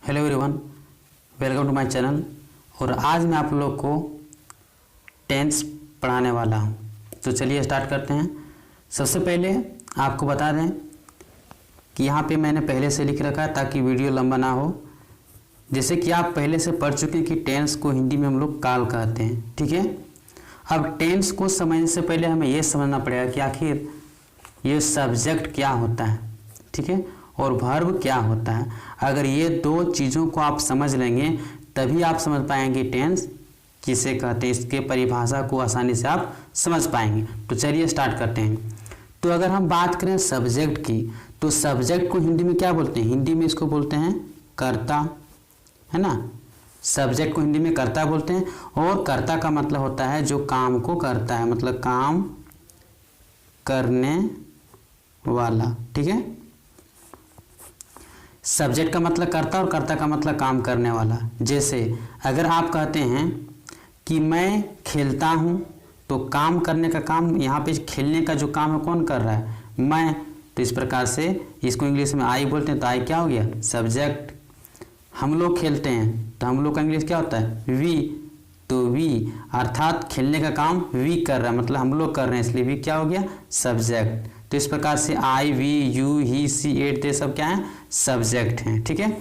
Hello everyone, welcome to my channel. और आज मैं आप लोग को टेंस पढ़ाने वाला हूं। तो चलिए स्टार्ट करते हैं। सबसे पहले आपको बता दें कि यहाँ पे मैंने पहले से लिख रखा है ताकि वीडियो लंबा ना हो। जैसे कि आप पहले से पढ़ चुके हैं कि टेंस को हिंदी में हम लोग काल कहते हैं, ठीक है। अब टेंस को समझने से पहले हमें ये समझना पड़ेगा कि आखिर ये सब्जेक्ट क्या होता है, ठीक है, और वर्ब क्या होता है। अगर ये दो चीज़ों को आप समझ लेंगे तभी आप समझ पाएंगे टेंस किसे कहते हैं। इसके परिभाषा को आसानी से आप समझ पाएंगे। तो चलिए स्टार्ट करते हैं। तो अगर हम बात करें सब्जेक्ट की, तो सब्जेक्ट को हिंदी में क्या बोलते हैं? हिंदी में इसको बोलते हैं कर्ता, है ना। सब्जेक्ट को हिंदी में कर्ता बोलते हैं। और कर्ता का मतलब होता है जो काम को करता है, मतलब काम करने वाला, ठीक है। सब्जेक्ट का मतलब कर्ता और कर्ता का मतलब काम करने वाला। जैसे अगर आप कहते हैं कि मैं खेलता हूं, तो काम करने का काम, यहाँ पे खेलने का जो काम है कौन कर रहा है? मैं। तो इस प्रकार से इसको इंग्लिश में आई बोलते हैं। तो आई क्या हो गया? सब्जेक्ट। हम लोग खेलते हैं तो हम लोग का इंग्लिश क्या होता है? वी। तो वी अर्थात खेलने का काम वी कर रहा है, मतलब हम लोग कर रहे हैं, इसलिए वी क्या हो गया? सब्जेक्ट। तो इस प्रकार से I, we, you, he, she, it, ये सब क्या है? सब्जेक्ट हैं, ठीक है।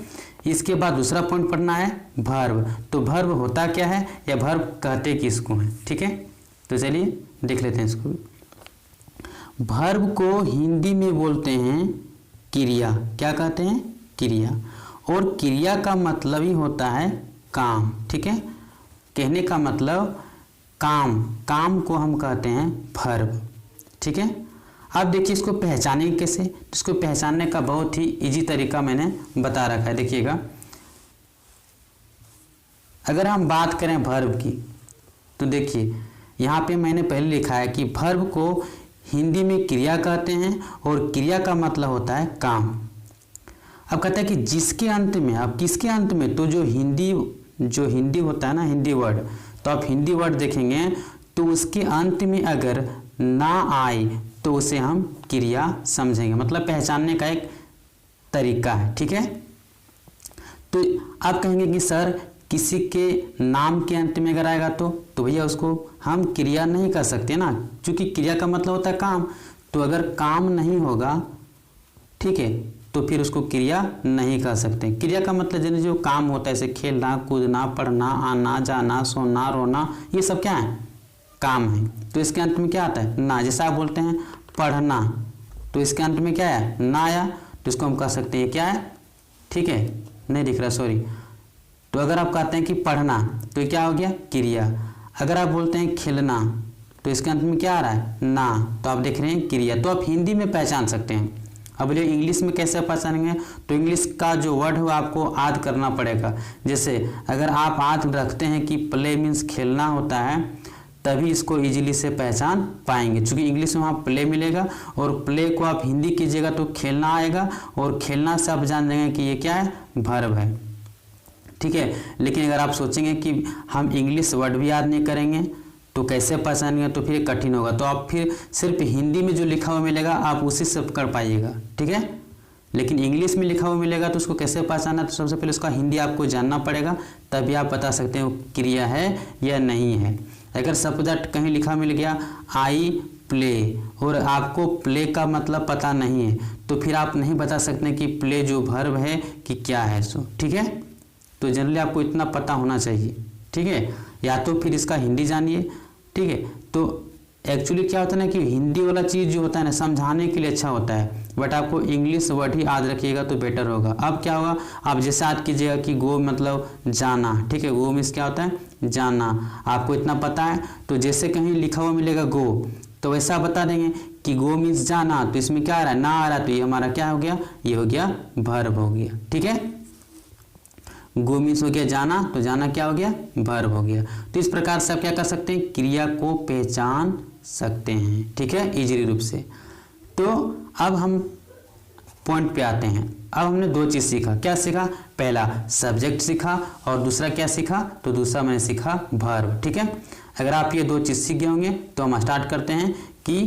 इसके बाद दूसरा पॉइंट पढ़ना है वर्ब। तो वर्ब होता क्या है या वर्ब कहते किसको हैं, ठीक है। तो चलिए देख लेते हैं इसको। वर्ब को हिंदी में बोलते हैं क्रिया। क्या कहते हैं? क्रिया। और क्रिया का मतलब ही होता है काम, ठीक है। कहने का मतलब काम, काम को हम कहते हैं वर्ब, ठीक है। अब देखिए इसको पहचानेंगे कैसे। इसको पहचानने का बहुत ही इजी तरीका मैंने बता रखा है, देखिएगा। अगर हम बात करें वर्ब की, तो देखिए यहाँ पे मैंने पहले लिखा है कि वर्ब को हिंदी में क्रिया कहते हैं और क्रिया का मतलब होता है काम। अब कहता है कि जिसके अंत में, अब किसके अंत में? तो जो हिंदी होता है ना, हिंदी वर्ड, तो आप हिंदी वर्ड देखेंगे तो उसके अंत में अगर ना आए तो उसे हम क्रिया समझेंगे, मतलब पहचानने का एक तरीका है, ठीक है। तो आप कहेंगे कि सर किसी के नाम के अंत में अगर आएगा तो भैया उसको हम क्रिया नहीं कर सकते ना, क्योंकि क्रिया का मतलब होता है काम। तो अगर काम नहीं होगा, ठीक है, तो फिर उसको क्रिया नहीं कर सकते। क्रिया का मतलब जैसे जो काम होता है, जैसे खेलना, कूदना, पढ़ना, आना, जाना, सोना, रोना, ये सब क्या है? काम है। तो इसके अंत में क्या आता है? ना। जैसे आप बोलते हैं पढ़ना, तो इसके अंत में क्या है? ना आया, तो इसको हम कह सकते हैं क्या है? ठीक है, नहीं दिख रहा, सॉरी। तो अगर आप कहते हैं कि पढ़ना, तो ये क्या हो गया? क्रिया। अगर आप बोलते हैं खेलना, तो इसके अंत में क्या आ रहा है? ना। तो आप देख रहे हैं क्रिया। तो आप हिंदी में पहचान सकते हैं। अब बोलिए इंग्लिश में कैसे पहचानेंगे? तो इंग्लिश का जो वर्ड है वो आपको आद करना पड़ेगा। जैसे अगर आप आद रखते हैं कि प्ले मीन्स खेलना होता है, तभी इसको इजीली से पहचान पाएंगे, क्योंकि इंग्लिश में वहाँ प्ले मिलेगा और प्ले को आप हिंदी कीजिएगा तो खेलना आएगा, और खेलना से आप जान जाएंगे कि ये क्या है? वर्ब है, ठीक है। लेकिन अगर आप सोचेंगे कि हम इंग्लिश वर्ड भी याद नहीं करेंगे तो कैसे पहचानेंगे, तो फिर कठिन होगा। तो आप फिर सिर्फ हिंदी में जो लिखा हुआ मिलेगा आप उसी से कर पाइएगा, ठीक है। लेकिन इंग्लिश में लिखा हुआ मिलेगा तो उसको कैसे पहचाना? तो सबसे पहले उसका हिंदी आपको जानना पड़ेगा, तभी आप बता सकते हैं वो क्रिया है या नहीं है। अगर सपोज कहीं लिखा मिल गया आई प्ले, और आपको प्ले का मतलब पता नहीं है, तो फिर आप नहीं बता सकते कि प्ले जो वर्ब है कि क्या है सो, ठीक है। तो जनरली आपको इतना पता होना चाहिए, ठीक है। या तो फिर इसका हिंदी जानिए, ठीक है। तो एक्चुअली क्या होता है ना कि हिंदी वाला चीज़ जो होता है ना समझाने के लिए अच्छा होता है, बट आपको इंग्लिश वर्ड ही याद रखिएगा तो बेटर होगा। अब क्या होगा, आप जैसे याद कीजिएगा कि गो मतलब जाना, ठीक है। गो मीन्स क्या होता है? जाना। आपको इतना पता है, तो जैसे कहीं लिखा हुआ मिलेगा गो, तो वैसा बता देंगे कि गो मीन्स जाना। तो इसमें क्या आ रहा है? ना आ रहा है, तो ये हमारा क्या हो गया? ये हो गया वर्ब हो गया, ठीक है। गो मीन्स हो गया जाना, तो जाना क्या हो गया? वर्ब हो गया। तो इस प्रकार से आप क्या कर सकते हैं? क्रिया को पहचान सकते हैं, ठीक है, इजीली रूप से। तो अब हम पॉइंट पे आते हैं। अब हमने दो चीज़ सीखा। क्या सीखा? पहला सब्जेक्ट सीखा, और दूसरा क्या सीखा? तो दूसरा मैंने सीखा वर्ब, ठीक है। अगर आप ये दो चीज़ सीख गए होंगे तो हम स्टार्ट करते हैं कि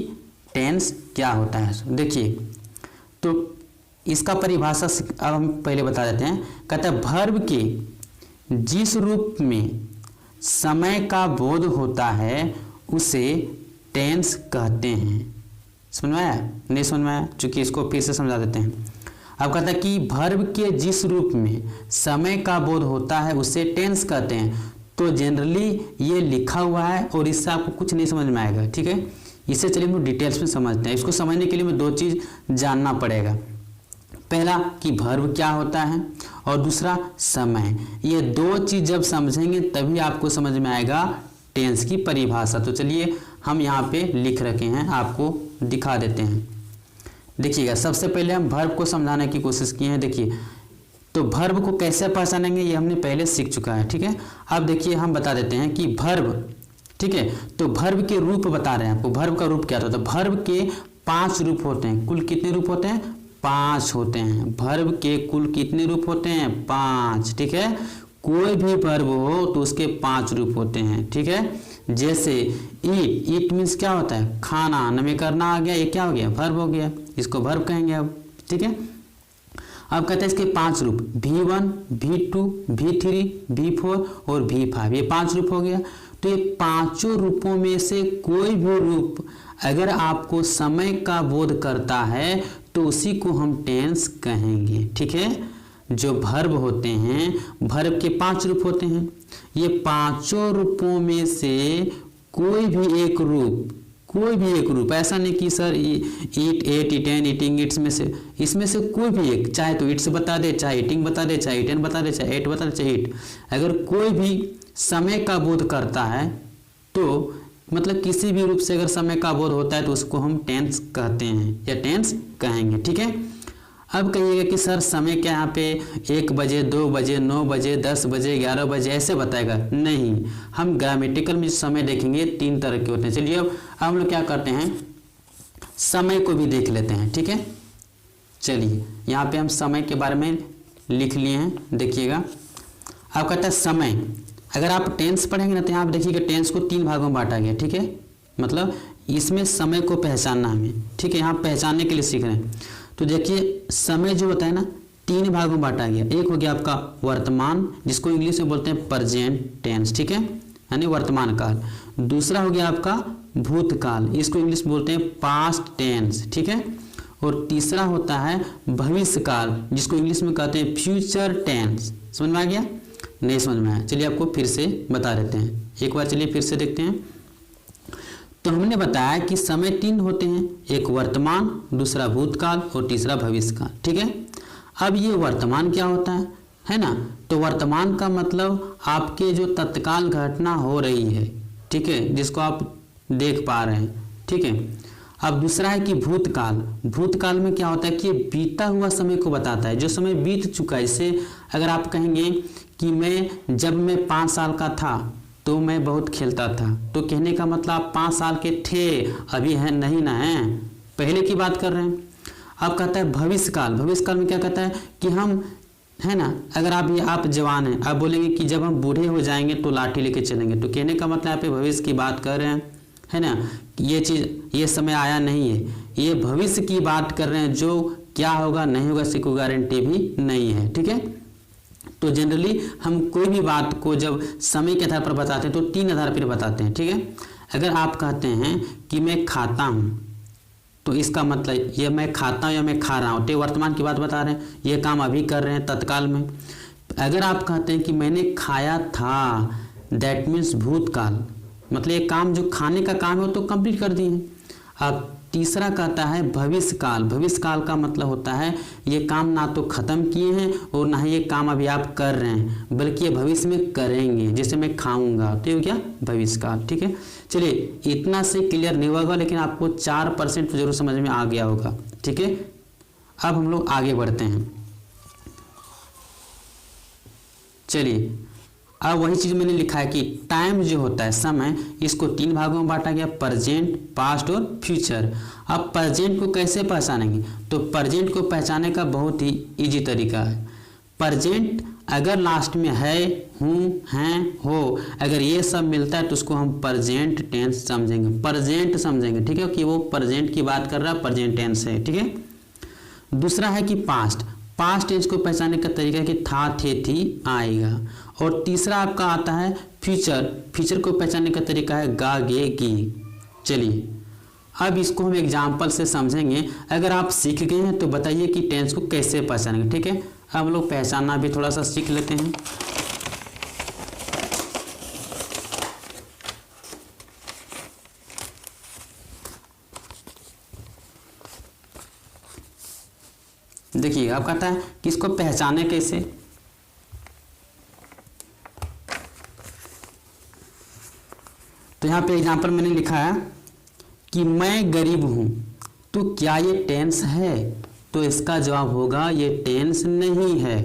टेंस क्या होता है। देखिए, तो इसका परिभाषा अब हम पहले बता देते हैं। कहता है वर्ब के जिस रूप में समय का बोध होता है उसे टेंस कहते हैं। समझ में आया? नहीं समझ में आया? चूंकि इसको फिर से समझा देते हैं। अब कहता है कि वर्ब के जिस रूप में समय का बोध होता है उसे टेंस कहते हैं। तो जनरली ये लिखा हुआ है और इससे आपको कुछ नहीं समझ में आएगा, ठीक है। इसे चलिए हम डिटेल्स में समझते हैं। इसको समझने के लिए हमें दो चीज़ जानना पड़ेगा। पहला कि वर्ब क्या होता है और दूसरा समय। ये दो चीज़ जब समझेंगे तभी आपको समझ में आएगा टेंस की परिभाषा। तो चलिए हम यहाँ पे लिख रखे हैं, आपको दिखा देते हैं। देखिएगा, सबसे पहले हम वर्ब को समझाने की कोशिश किए हैं। देखिए, तो वर्ब को कैसे पहचानेंगे ये हमने पहले सीख चुका है, ठीक है। अब देखिए हम बता देते हैं कि वर्ब, ठीक है, तो वर्ब के रूप बता रहे हैं आपको। वर्ब का रूप क्या होता है? तो वर्ब के 5 रूप होते हैं। कुल कितने रूप होते हैं? 5 होते हैं। वर्ब के कुल कितने रूप होते हैं? 5, ठीक है। कोई भी वर्ब हो तो उसके 5 रूप होते हैं, ठीक है। जैसे ईट, ईट मीन्स क्या होता है? खाना, न में करना आ गया, ये क्या हो गया? वर्ब हो गया, इसको वर्ब कहेंगे अब, ठीक है। अब कहते हैं इसके 5 रूप, V1, V2, V3, V4 और V5, ये 5 रूप हो गया। तो ये पांचों रूपों में से कोई भी रूप अगर आपको समय का बोध करता है तो उसी को हम टेंस कहेंगे, ठीक है। जो वर्ब होते हैं, वर्ब के 5 रूप होते हैं। ये पांचों रूपों में से कोई भी एक रूप, ऐसा नहीं कि sir eat, ate, eaten, eating, its में से, इसमें से कोई भी एक, चाहे तो इट्स बता दे, चाहे ईटिंग बता दे, चाहे ईटेन बता दे, चाहे एट बता दे, चाहे ईट, अगर कोई भी समय का बोध करता है तो मतलब किसी भी रूप से अगर समय का बोध होता है तो उसको हम टेंस कहते हैं या टेंस कहेंगे, ठीक है। अब कहिएगा कि सर समय क्या यहाँ पे 1 बजे, 2 बजे, 9 बजे, 10 बजे, 11 बजे ऐसे बताएगा? नहीं, हम ग्रामेटिकल में समय देखेंगे 3 तरह के होते हैं। चलिए अब हम लोग क्या करते हैं, समय को भी देख लेते हैं, ठीक है। चलिए यहाँ पे हम समय के बारे में लिख लिए हैं, देखिएगा। अब कहता है समय, अगर आप टेंस पढ़ेंगे ना तो यहाँ आप देखिएगा टेंस को 3 भागों में बांटा गया, ठीक है। मतलब इसमें समय को पहचानना हमें, ठीक है, यहाँ पहचानने के लिए सीख रहे हैं। तो देखिए समय जो होता है ना 3 भागों में बांटा गया। एक हो गया आपका वर्तमान, जिसको इंग्लिश में बोलते हैं प्रेजेंट टेंस, ठीक है, यानी वर्तमान काल। दूसरा हो गया आपका भूतकाल, इसको इंग्लिश में बोलते हैं पास्ट टेंस, ठीक है। और तीसरा होता है भविष्य काल, जिसको इंग्लिश में कहते हैं फ्यूचर टेंस। समझ में आ गया? नहीं समझ में आया? चलिए आपको फिर से बता देते हैं, एक बार चलिए फिर से देखते हैं। तो हमने बताया कि समय 3 होते हैं, एक वर्तमान, दूसरा भूतकाल और तीसरा भविष्यकाल, ठीक है। अब ये वर्तमान क्या होता है ना, तो वर्तमान का मतलब आपके जो तत्काल घटना हो रही है, ठीक है, जिसको आप देख पा रहे हैं, ठीक है। अब दूसरा है कि भूतकाल, भूतकाल में क्या होता है कि बीता हुआ समय को बताता है, जो समय बीत चुका है। इससे अगर आप कहेंगे कि जब मैं 5 साल का था तो मैं बहुत खेलता था, तो कहने का मतलब आप 5 साल के थे, अभी है नहीं ना, है पहले की बात कर रहे हैं। अब कहता है भविष्यकाल, भविष्यकाल में क्या कहता है कि हम, है ना, अगर आप जवान हैं, आप बोलेंगे कि जब हम बूढ़े हो जाएंगे तो लाठी लेके चलेंगे, तो कहने का मतलब आप भविष्य की बात कर रहे हैं, है ना। ये चीज़, ये समय आया नहीं है, ये भविष्य की बात कर रहे हैं, जो क्या होगा नहीं होगा इसकी कोई गारंटी भी नहीं है, ठीक है। तो जनरली हम कोई भी बात को जब समय के आधार पर बताते हैं तो 3 आधार पर बताते हैं, ठीक है। अगर आप कहते हैं कि मैं खाता हूँ, तो इसका मतलब ये मैं खाता हूँ या मैं खा रहा हूँ, तो वर्तमान की बात बता रहे हैं, ये काम अभी कर रहे हैं तत्काल में। अगर आप कहते हैं कि मैंने खाया था, दैट मीन्स भूतकाल, मतलब ये काम जो खाने का काम है वो तो कंप्लीट कर दिए हैं। अब तीसरा कहता है भविष्यकाल, भविष्यकाल का मतलब होता है ये काम ना तो खत्म किए हैं और ना ही ये काम अभी आप कर रहे हैं, बल्कि ये भविष्य में करेंगे, जैसे मैं खाऊंगा, तो ये क्या भविष्यकाल, ठीक है। चलिए इतना से क्लियर नहीं होगा, लेकिन आपको 4% तो जरूर समझ में आ गया होगा, ठीक है। अब हम लोग आगे बढ़ते हैं। चलिए अब वही चीज़ मैंने लिखा है कि टाइम जो होता है, समय, इसको 3 भागों में बांटा गया, प्रेजेंट, पास्ट और फ्यूचर। अब प्रेजेंट को कैसे पहचानेंगे, तो प्रेजेंट को पहचानने का बहुत ही इजी तरीका है। प्रेजेंट अगर लास्ट में है, हूँ, हैं, हो, अगर ये सब मिलता है तो उसको हम प्रेजेंट टेंस समझेंगे, प्रेजेंट समझेंगे, ठीक है, कि वो प्रेजेंट की बात कर रहा है, प्रेजेंट टेंस है, ठीक है। दूसरा है कि पास्ट टेंस को पहचानने का तरीका है कि था, थे, थी आएगा। और तीसरा आपका आता है फ्यूचर को पहचानने का तरीका है गा, गे, गी। चलिए अब इसको हम एग्जाम्पल से समझेंगे। अगर आप सीख गए हैं तो बताइए कि टेंस को कैसे पहचानेंगे। ठीक है, अब हम लोग पहचानना भी थोड़ा सा सीख लेते हैं। देखिए अब कहता है कि इसको पहचाने कैसे। तो यहाँ पे एग्जाम्पल मैंने लिखा है कि मैं गरीब हूं, तो क्या ये टेंस है? तो इसका जवाब होगा ये टेंस नहीं है।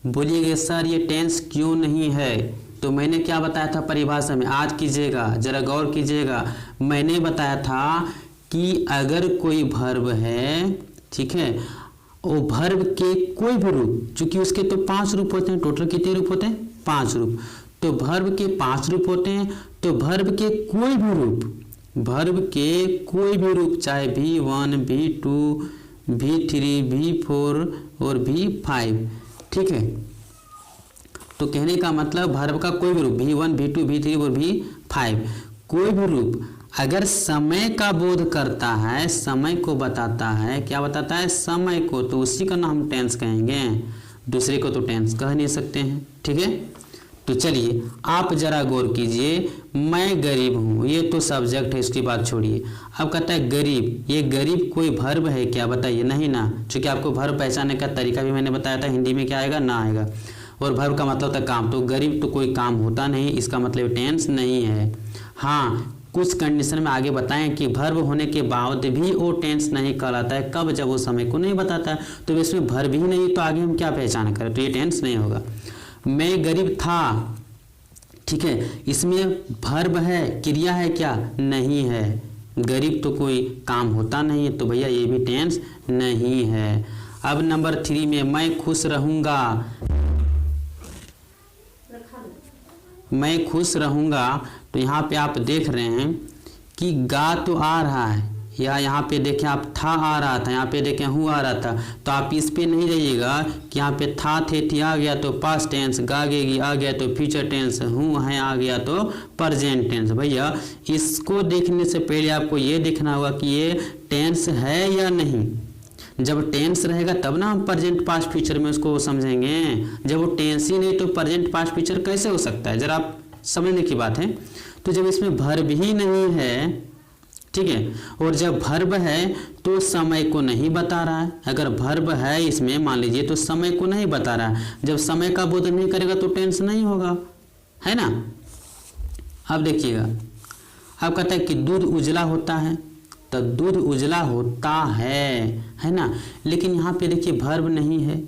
बोलिएगा सर ये टेंस क्यों नहीं है? तो मैंने क्या बताया था परिभाषा में, आज कीजिएगा, जरा गौर कीजिएगा। मैंने बताया था कि अगर कोई वर्ब है, ठीक है, वो वर्ब के कोई भी रूप, चूंकि उसके तो 5 रूप होते हैं, टोटल कितने रूप होते हैं? 5 रूप। तो वर्ब के 5 रूप होते हैं, तो वर्ब के कोई भी रूप चाहे V1, V2, V3, V4 और V5, ठीक है। तो कहने का मतलब वर्ब का कोई भी रूप V1, V2, V3 और V5, कोई भी रूप अगर समय का बोध करता है, समय को बताता है, क्या बताता है? समय को, तो उसी का नाम हम टेंस कहेंगे, दूसरे को तो टेंस कह नहीं सकते हैं। ठीक है, तो चलिए आप जरा गौर कीजिए। मैं गरीब हूँ, ये तो सब्जेक्ट है, इसकी बात छोड़िए। अब कहता है गरीब, ये गरीब कोई वर्ब है क्या? बताइए, नहीं ना, क्योंकि आपको वर्ब पहचानने का तरीका भी मैंने बताया था, हिंदी में क्या आएगा? ना आएगा। और वर्ब का मतलब था काम, तो गरीब तो कोई काम होता नहीं, इसका मतलब टेंस नहीं है। हाँ, कुछ कंडीशन में आगे बताएं कि वर्ब होने के बाद भी वो टेंस नहीं कहलाता है। कब? जब वो समय को नहीं बताता है। तो इसमें वर्ब ही नहीं, तो आगे हम क्या पहचान करें? तो ये टेंस नहीं होगा। मैं गरीब था, ठीक है, इसमें वर्ब है, क्रिया है क्या? नहीं है। गरीब तो कोई काम होता नहीं है, तो भैया ये भी टेंस नहीं है। अब नंबर 3 में मैं खुश रहूंगा, मैं खुश रहूंगा, तो यहाँ पे आप देख रहे हैं कि गा तो आ रहा है, या यहाँ पे देखें आप था आ रहा था, यहाँ पे देखें हूँ आ रहा था। तो आप इस पे नहीं रहिएगा कि यहाँ पे था, थे, थी आ गया तो पास्ट टेंस, गा, गेगी आ गया तो फ्यूचर टेंस, हूँ है आ गया तो प्रेजेंट टेंस। भैया इसको देखने से पहले आपको ये देखना होगा कि ये टेंस है या नहीं। जब टेंस रहेगा तब ना हम प्रेजेंट पास्ट फ्यूचर में उसको समझेंगे। जब वो टेंस ही नहीं तो प्रेजेंट पास्ट फ्यूचर कैसे हो सकता है? जरा आप समझने की बात है। तो जब इसमें वर्ब ही नहीं है, ठीक है, और जब वर्ब है तो समय को नहीं बता रहा है। अगर वर्ब है इसमें मान लीजिए तो समय को नहीं बता रहा है। जब समय का बोध नहीं करेगा तो टेंस नहीं होगा, है ना। अब देखिएगा, अब कहता है कि दूध उजला होता है, तो दूध उजला होता है ना। लेकिन यहाँ पे देखिए वर्ब नहीं है,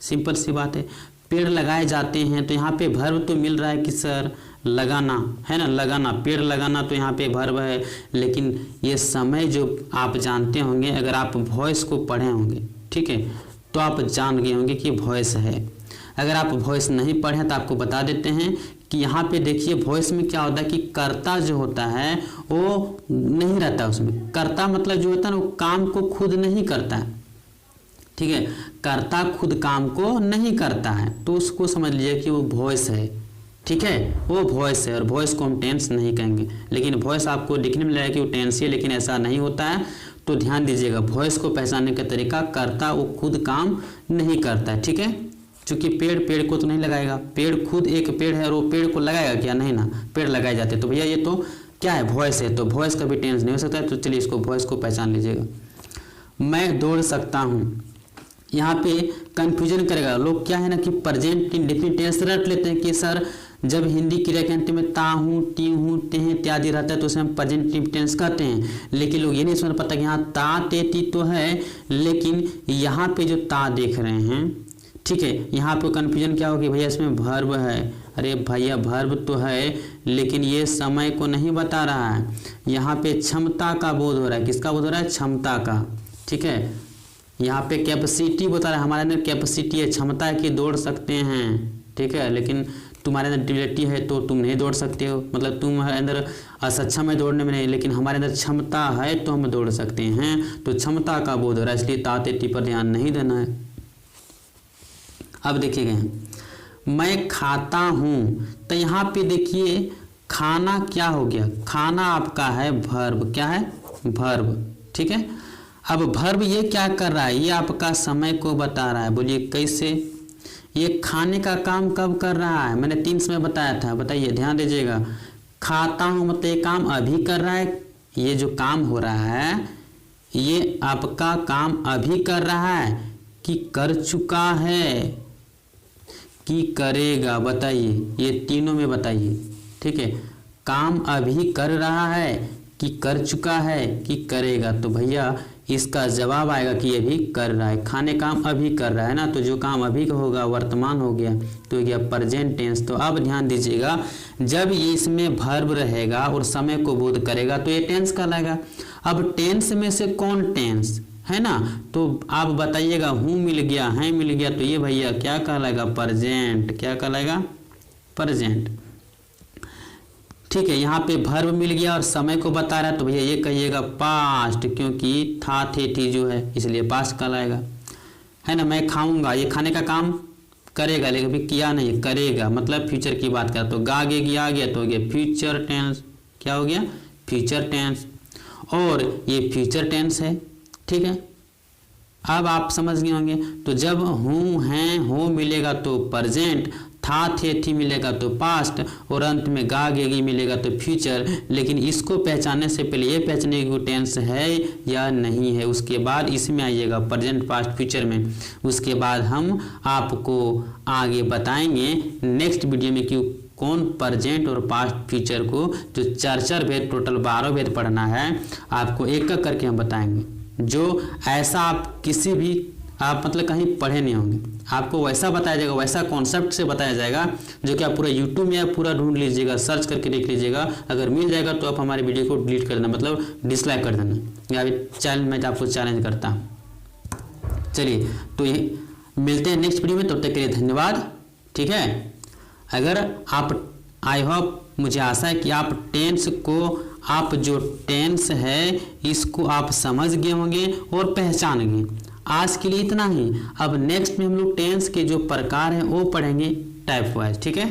सिंपल सी बात है। पेड़ लगाए जाते हैं, तो यहाँ पे वर्ब तो मिल रहा है कि सर लगाना, है ना, लगाना, पेड़ लगाना, तो यहाँ पे वर्ब है। लेकिन ये समय जो आप जानते होंगे, अगर आप वॉइस को पढ़े होंगे, ठीक है, तो आप जान गए होंगे कि वॉइस है। अगर आप वॉइस नहीं पढ़े तो आपको बता देते हैं कि यहाँ पे देखिए वॉइस में क्या होता है कि कर्ता जो होता है वो नहीं रहता उसमें। कर्ता मतलब जो होता है ना, वो काम को खुद नहीं करता है, ठीक है, कर्ता खुद काम को नहीं करता है, तो उसको समझ लीजिए कि वो वॉइस है, ठीक है, वो वॉइस है। और वॉइस को हम टेंस नहीं कहेंगे। लेकिन वॉइस आपको दिखने में लगेगा कि वो टेंस है, लेकिन ऐसा नहीं होता है। तो ध्यान दीजिएगा, वॉइस को पहचानने का तरीका, कर्ता वो खुद काम नहीं करता है, ठीक है। चूंकि पेड़ को तो नहीं लगाएगा, पेड़ खुद एक पेड़ है और वो पेड़ को लगाएगा क्या? नहीं ना, पेड़ लगाए जाते। तो भैया ये तो क्या है? वॉइस है, तो वॉइस का भी टेंस नहीं हो सकता है। तो चलिए इसको वॉइस को पहचान लीजिएगा। मैं दौड़ सकता हूँ, यहाँ पे कंफ्यूजन करेगा लोग, क्या है ना कि प्रेजेंट इंडेफिनिट टेंस रट लेते हैं कि सर जब हिंदी क्रिया के अंत में ता हूँ, टी हूँ, ते हैं इत्यादि रहता है तो उसे हम प्रेजेंट टेंस कहते हैं। लेकिन लोग ये नहीं समझ पाता कि यहाँ ता, ते, ती तो है, लेकिन यहाँ पे जो ता देख रहे हैं, ठीक है, यहाँ पे कंफ्यूजन क्या हो कि भैया इसमें वर्ब है। अरे भैया वर्ब तो है, लेकिन ये समय को नहीं बता रहा है। यहाँ पे क्षमता का बोध हो रहा है। किसका बोध हो रहा है? क्षमता का, ठीक है। यहाँ पे कैपेसिटी बता रहा है, हमारे अंदर कैपेसिटी है, क्षमता है कि दौड़ सकते हैं, ठीक है। लेकिन तुम्हारे अंदर डिबिलिटी है तो तुम नहीं दौड़ सकते हो, मतलब तुम्हारे अंदर असक्षम है दौड़ने में नहीं, लेकिन हमारे अंदर क्षमता है तो हम दौड़ सकते हैं। तो क्षमता का बोध हो रहा है, इसलिए ताते पर ध्यान नहीं देना है। अब देखिएगा मैं खाता हूँ, तो यहाँ पे देखिए खाना क्या हो गया, खाना आपका है वर्ब, क्या है वर्ब, ठीक है। अब वर्ब ये क्या कर रहा है, ये आपका समय को बता रहा है। बोलिए कैसे, ये खाने का काम कब कर रहा है, मैंने 3 समय बताया था, बताइए ध्यान दीजिएगा। खाता हूँ मतलब ये काम अभी कर रहा है, ये जो काम हो रहा है ये आपका काम अभी कर रहा है कि कर चुका है कि करेगा, बताइए ये तीनों में बताइए, ठीक है। काम अभी कर रहा है कि कर चुका है कि करेगा, तो भैया इसका जवाब आएगा कि ये भी कर रहा है। खाने काम अभी कर रहा है ना, तो जो काम अभी का होगा वर्तमान हो गया, तो ये प्रेजेंट टेंस। तो अब ध्यान दीजिएगा, जब ये इसमें वर्ब रहेगा और समय को बोध करेगा तो ये टेंस कहलाएगा। अब टेंस में से कौन टेंस है ना, तो आप बताइएगा हूँ मिल गया, है मिल गया, तो ये भैया क्या कहलाएगा, प्रेजेंट, क्या कहलाएगा, प्रेजेंट, ठीक है। यहाँ पे वर्ब मिल गया और समय को बता रहा है, तो भैया ये कहिएगा पास्ट, क्योंकि था थे थी जो है इसलिए पास्ट कहलाएगा, है ना। मैं खाऊंगा, ये खाने का काम करेगा, लेकिन अभी किया नहीं, करेगा मतलब फ्यूचर की बात कर, तो गा गे आ गया तो हो गया फ्यूचर टेंस, क्या हो गया, फ्यूचर टेंस, और ये फ्यूचर टेंस है, ठीक है। अब आप समझ गए होंगे। तो जब हूँ हैं हो मिलेगा तो प्रेजेंट, था थे थी मिलेगा तो पास्ट, और अंत में गा गेगी मिलेगा तो फ्यूचर। लेकिन इसको पहचानने से पहले ये पहचाने की टेंस है या नहीं है, उसके बाद इसमें आइएगा प्रेजेंट पास्ट फ्यूचर में। उसके बाद हम आपको आगे बताएंगे नेक्स्ट वीडियो में कि कौन प्रेजेंट और पास्ट फ्यूचर को जो 4 भेद, टोटल 12 भेद पढ़ना है, आपको एक एक करके हम बताएंगे, जो ऐसा आप किसी भी आप मतलब कहीं पढ़े नहीं होंगे। आपको वैसा बताया जाएगा, वैसा कॉन्सेप्ट से बताया जाएगा जो कि आप पूरा यूट्यूब में पूरा ढूंढ लीजिएगा, सर्च करके देख लीजिएगा। अगर मिल जाएगा तो आप हमारे वीडियो को डिलीट कर देना, मतलब डिसलाइक कर देना, या चैलेंज मैं आपको चैलेंज करता हूँ। चलिए तो ये मिलते हैं नेक्स्ट वीडियो में, तब तक के लिए धन्यवाद, ठीक है। अगर आप, आई होप, मुझे आशा है कि आप टेंस को, आप जो टेंस है इसको आप समझ गए होंगे और पहचान गए। आज के लिए इतना ही। अब नेक्स्ट में हम लोग टेंस के जो प्रकार हैं वो पढ़ेंगे टाइप वाइज, ठीक है।